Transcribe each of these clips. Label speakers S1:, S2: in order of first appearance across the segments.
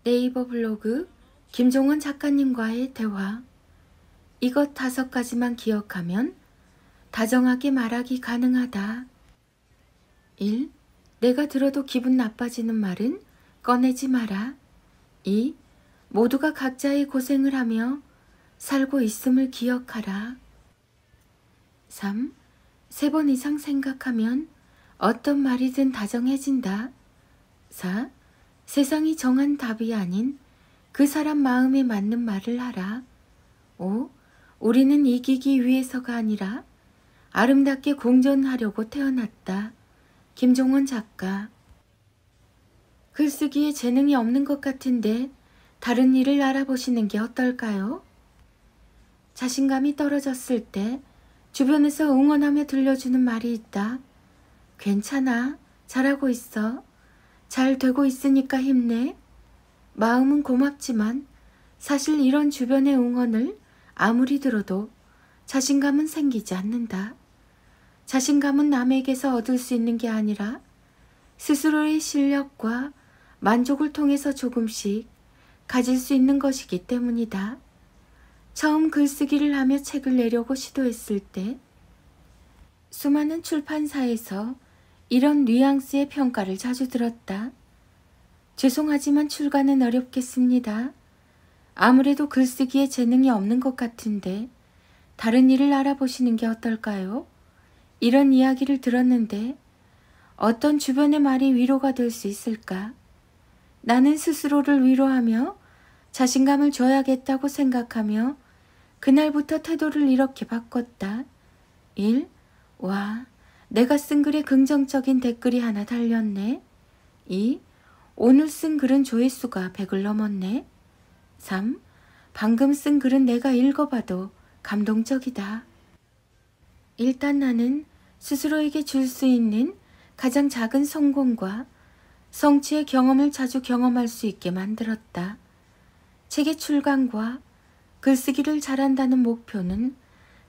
S1: 네이버 블로그 김종원 작가님과의 대화. 이것 5가지만 기억하면 다정하게 말하기 가능하다. 1. 내가 들어도 기분 나빠지는 말은 꺼내지 마라. 2. 모두가 각자의 고생을 하며 살고 있음을 기억하라. 3. 3번 이상 생각하면 어떤 말이든 다정해진다. 4. 세상이 정한 답이 아닌 그 사람 마음에 맞는 말을 하라. 5. 우리는 이기기 위해서가 아니라 아름답게 공존하려고 태어났다. 김종원 작가. 글쓰기에 재능이 없는 것 같은데 다른 일을 알아보시는 게 어떨까요? 자신감이 떨어졌을 때 주변에서 응원하며 들려주는 말이 있다. 괜찮아. 잘하고 있어. 잘 되고 있으니까 힘내. 마음은 고맙지만 사실 이런 주변의 응원을 아무리 들어도 자신감은 생기지 않는다. 자신감은 남에게서 얻을 수 있는 게 아니라 스스로의 실력과 만족을 통해서 조금씩 가질 수 있는 것이기 때문이다. 처음 글쓰기를 하며 책을 내려고 시도했을 때 수많은 출판사에서 이런 뉘앙스의 평가를 자주 들었다. 죄송하지만 출간은 어렵겠습니다. 아무래도 글쓰기에 재능이 없는 것 같은데 다른 일을 알아보시는 게 어떨까요? 이런 이야기를 들었는데 어떤 주변의 말이 위로가 될 수 있을까? 나는 스스로를 위로하며 자신감을 줘야겠다고 생각하며 그날부터 태도를 이렇게 바꿨다. 1. 와, 내가 쓴 글에 긍정적인 댓글이 하나 달렸네. 2. 오늘 쓴 글은 조회수가 100을 넘었네. 3. 방금 쓴 글은 내가 읽어봐도 감동적이다. 일단 나는 스스로에게 줄 수 있는 가장 작은 성공과 성취의 경험을 자주 경험할 수 있게 만들었다. 책의 출간과 글쓰기를 잘한다는 목표는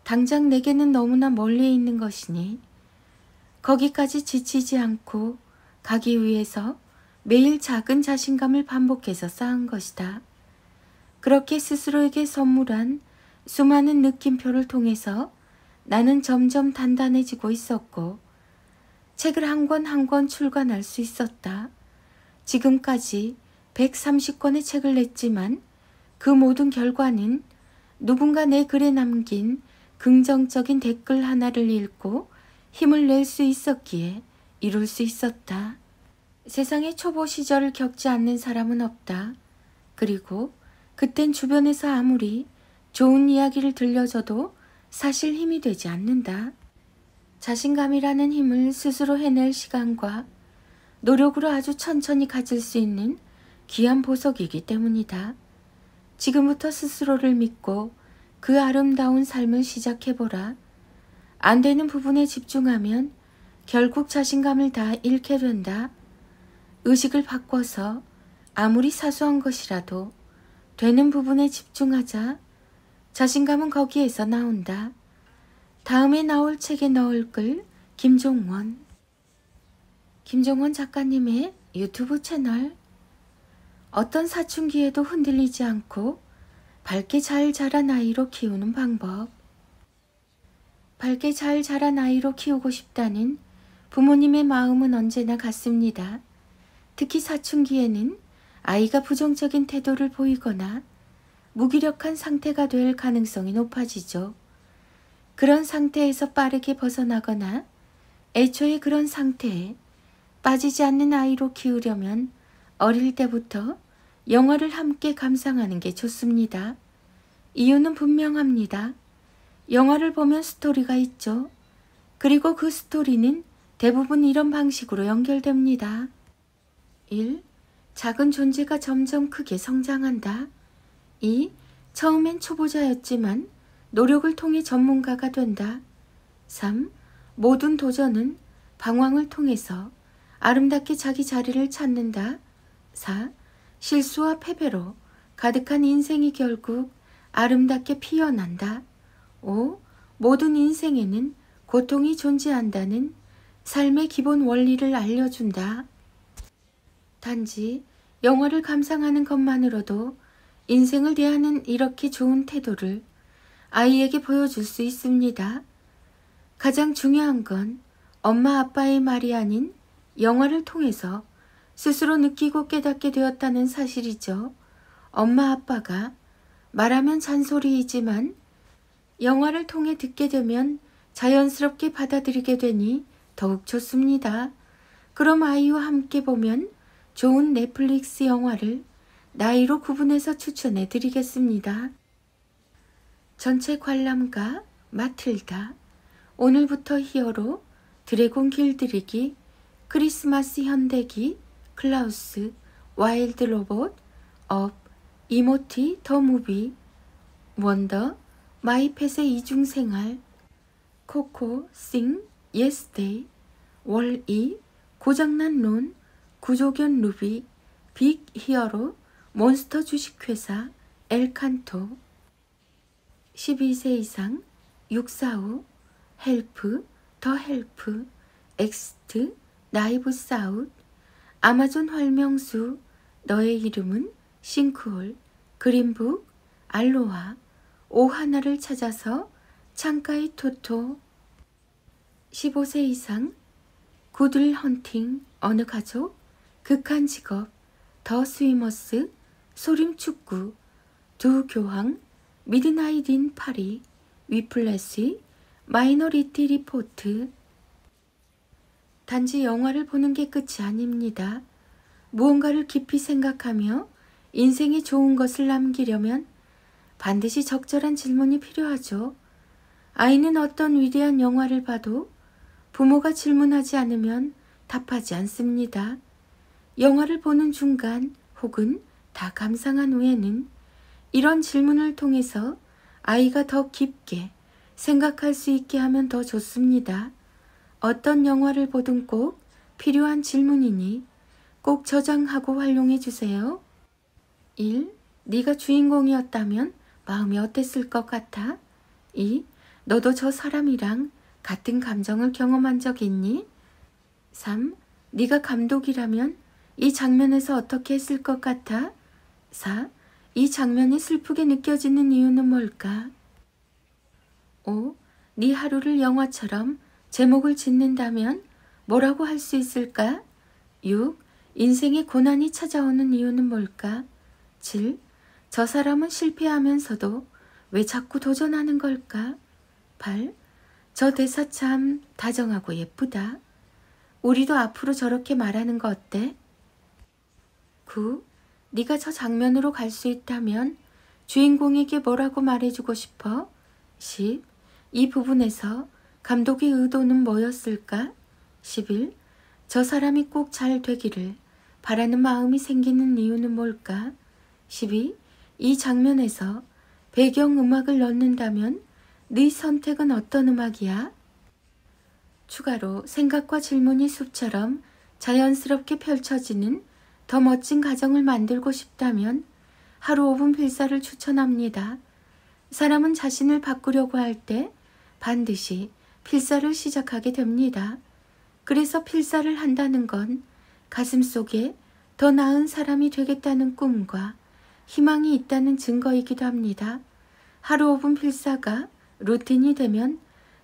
S1: 당장 내게는 너무나 멀리 있는 것이니 거기까지 지치지 않고 가기 위해서 매일 작은 자신감을 반복해서 쌓은 것이다. 그렇게 스스로에게 선물한 수많은 느낌표를 통해서 나는 점점 단단해지고 있었고 책을 한 권 한 권 출간할 수 있었다. 지금까지 130권의 책을 냈지만 그 모든 결과는 누군가 내 글에 남긴 긍정적인 댓글 하나를 읽고 힘을 낼 수 있었기에 이룰 수 있었다. 세상에 초보 시절을 겪지 않는 사람은 없다. 그리고 그땐 주변에서 아무리 좋은 이야기를 들려줘도 사실 힘이 되지 않는다. 자신감이라는 힘을 스스로 해낼 시간과 노력으로 아주 천천히 가질 수 있는 귀한 보석이기 때문이다. 지금부터 스스로를 믿고 그 아름다운 삶을 시작해보라. 안 되는 부분에 집중하면 결국 자신감을 다 잃게 된다. 의식을 바꿔서 아무리 사소한 것이라도 되는 부분에 집중하자. 자신감은 거기에서 나온다. 다음에 나올 책에 넣을 글 김종원. 김종원 작가님의 유튜브 채널. 어떤 사춘기에도 흔들리지 않고 밝게 잘 자란 아이로 키우는 방법. 밝게 잘 자란 아이로 키우고 싶다는 부모님의 마음은 언제나 같습니다. 특히 사춘기에는 아이가 부정적인 태도를 보이거나 무기력한 상태가 될 가능성이 높아지죠. 그런 상태에서 빠르게 벗어나거나 애초에 그런 상태에 빠지지 않는 아이로 키우려면 어릴 때부터 영화를 함께 감상하는 게 좋습니다. 이유는 분명합니다. 영화를 보면 스토리가 있죠. 그리고 그 스토리는 대부분 이런 방식으로 연결됩니다. 1. 작은 존재가 점점 크게 성장한다. 2. 처음엔 초보자였지만 노력을 통해 전문가가 된다. 3. 모든 도전은 방황을 통해서 아름답게 자기 자리를 찾는다. 4. 실수와 패배로 가득한 인생이 결국 아름답게 피어난다. 5. 모든 인생에는 고통이 존재한다는 삶의 기본 원리를 알려준다. 단지 영화를 감상하는 것만으로도 인생을 대하는 이렇게 좋은 태도를 아이에게 보여줄 수 있습니다. 가장 중요한 건 엄마 아빠의 말이 아닌 영화를 통해서 스스로 느끼고 깨닫게 되었다는 사실이죠. 엄마 아빠가 말하면 잔소리이지만 영화를 통해 듣게 되면 자연스럽게 받아들이게 되니 더욱 좋습니다. 그럼 아이와 함께 보면 좋은 넷플릭스 영화를 나이로 구분해서 추천해 드리겠습니다. 전체 관람가 마틸다, 오늘부터 히어로, 드래곤 길들이기, 크리스마스 현대기, 클라우스, 와일드 로봇, 업, 이모티 더 무비, 원더, 마이펫의 이중생활, 코코, 싱, 예스데이, 월이, 고장난 론, 구조견 루비, 빅 히어로, 몬스터 주식회사, 엘칸토, 12세 이상, 645, 헬프, 더 헬프, 엑스트, 나이브 사웃, 아마존 활명수, 너의 이름은, 싱크홀, 그린북, 알로하, 오하나를 찾아서, 창가의 토토, 15세 이상, 구들 헌팅, 어느 가족, 극한 직업, 더 스위머스, 소림축구, 두 교황, 미드나잇 인 파리, 위플래시, 마이너리티 리포트. 단지 영화를 보는 게 끝이 아닙니다. 무언가를 깊이 생각하며 인생에 좋은 것을 남기려면 반드시 적절한 질문이 필요하죠. 아이는 어떤 위대한 영화를 봐도 부모가 질문하지 않으면 답하지 않습니다. 영화를 보는 중간 혹은 다 감상한 후에는 이런 질문을 통해서 아이가 더 깊게 생각할 수 있게 하면 더 좋습니다. 어떤 영화를 보든 꼭 필요한 질문이니 꼭 저장하고 활용해 주세요. 1. 네가 주인공이었다면 마음이 어땠을 것 같아? 2. 너도 저 사람이랑 같은 감정을 경험한 적 있니? 3. 네가 감독이라면 이 장면에서 어떻게 했을 것 같아? 4. 이 장면이 슬프게 느껴지는 이유는 뭘까? 5. 네 하루를 영화처럼 제목을 짓는다면 뭐라고 할 수 있을까? 6. 인생의 고난이 찾아오는 이유는 뭘까? 7. 저 사람은 실패하면서도 왜 자꾸 도전하는 걸까? 8. 저 대사 참 다정하고 예쁘다. 우리도 앞으로 저렇게 말하는 거 어때? 9. 네가 저 장면으로 갈 수 있다면 주인공에게 뭐라고 말해주고 싶어? 10. 이 부분에서 감독의 의도는 뭐였을까? 11. 저 사람이 꼭 잘 되기를 바라는 마음이 생기는 이유는 뭘까? 12. 이 장면에서 배경음악을 넣는다면 네 선택은 어떤 음악이야? 추가로 생각과 질문이 숲처럼 자연스럽게 펼쳐지는 더 멋진 가정을 만들고 싶다면 하루 5분 필사를 추천합니다. 사람은 자신을 바꾸려고 할 때 반드시 필사를 시작하게 됩니다. 그래서 필사를 한다는 건 가슴속에 더 나은 사람이 되겠다는 꿈과 희망이 있다는 증거이기도 합니다. 하루 5분 필사가 루틴이 되면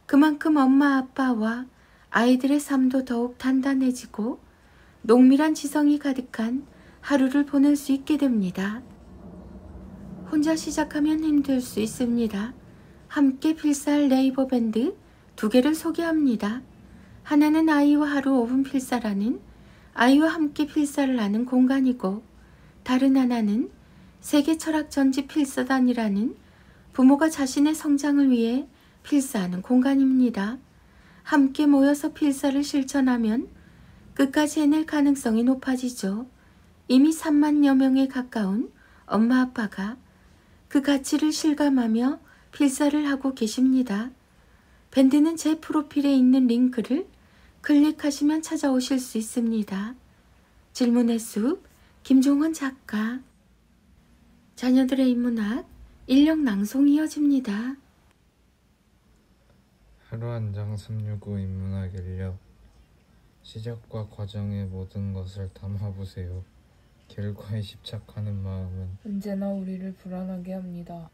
S1: 그만큼 엄마 아빠와 아이들의 삶도 더욱 단단해지고 농밀한 지성이 가득한 하루를 보낼 수 있게 됩니다. 혼자 시작하면 힘들 수 있습니다. 함께 필사할 네이버 밴드 2개를 소개합니다. 하나는 아이와 하루 5분 필사라는 아이와 함께 필사를 하는 공간이고, 다른 하나는 세계 철학 전집 필사단이라는 부모가 자신의 성장을 위해 필사하는 공간입니다. 함께 모여서 필사를 실천하면 끝까지 해낼 가능성이 높아지죠. 이미 3만여 명에 가까운 엄마 아빠가 그 가치를 실감하며 필사를 하고 계십니다. 밴드는 제 프로필에 있는 링크를 클릭하시면 찾아오실 수 있습니다. 질문의 숲, 김종원 작가. 자녀들의 인문학, 인력 낭송 이어집니다.
S2: 하루 한 장 365 인문학 인력. 시작과 과정의 모든 것을 담아보세요. 결과에 집착하는 마음은
S3: 언제나 우리를 불안하게 합니다.